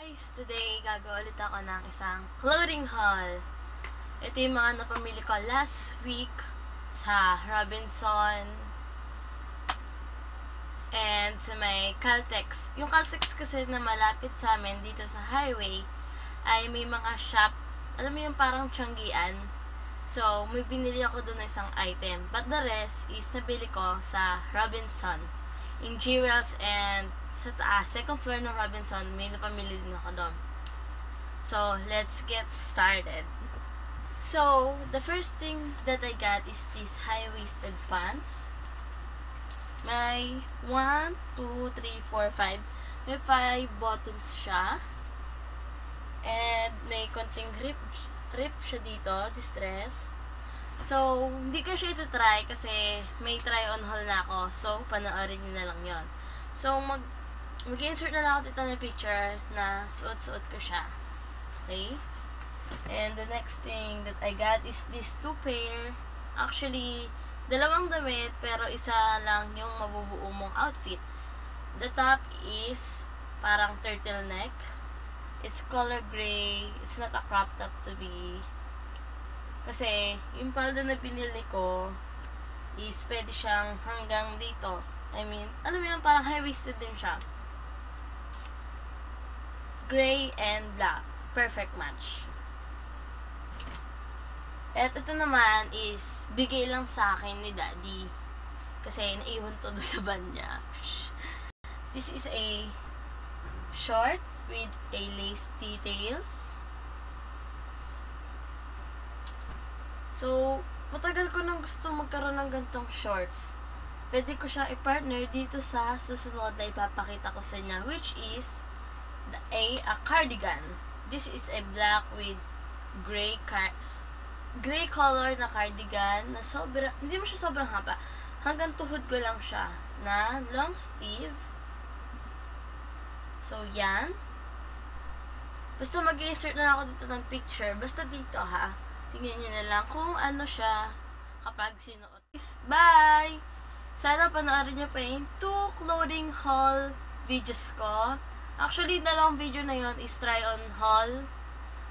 guys! Today, gagawa ulit ako ng isang clothing haul. Ito yung mga napamili ko last week sa Robinson and sa may Caltex. Yung Caltex kasi na malapit sa amin dito sa highway ay may mga shop, alam mo yung parang tiyanggian. So, may binili ako doon ng isang item. But the rest is nabili ko sa Robinson. In Jewels and sa taas, second floor ng Robinson, may napamili din ako doon. So, let's get started. So, the first thing that I got is these high-waisted pants. May 1, 2, 3, 4, 5. May 5 buttons siya. And may konting rip siya dito, distress. So, hindi ko siya ito try kasi may try on haul na ako. So, panoorin nyo na lang yon. So, mag-insert na lang ako dito ng picture na suot-suot ko siya. Okay? And the next thing that I got is these two pair. Actually, dalawang damit pero isa lang yung mabubuo mong outfit. The top is parang turtleneck. It's color gray. It's not a crop top to be. Kasi, yung palda na pinili ko is pwede siyang hanggang dito. I mean, alam mo yun, parang high-waisted din siya. Gray and black. Perfect match. At ito naman is bigay lang sa akin ni Daddy. Kasi naiwan to doon sa van niya. This is a short with a lace details. So, matagal ko nang gusto magkaroon ng gantong shorts. Pwede ko siya i-partner dito sa susunod na ipapakita ko sa inyo, which is a cardigan. This is a black with gray color na cardigan na hindi mo siya sobrang haba. Hanggang tuhod ko lang siya na long sleeve. So, yan. Basta mag-insert na ako dito ng picture. Basta dito, ha. Tingnan nyo na lang kung ano siya kapag sinuot. Bye! Sana panoorin nyo pa yung 2 clothing haul videos ko. Actually, dalawang video na yon is try on haul.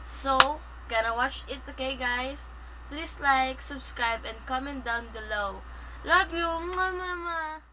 So, gonna watch it, okay guys? Please like, subscribe, and comment down below. Love you! Mama!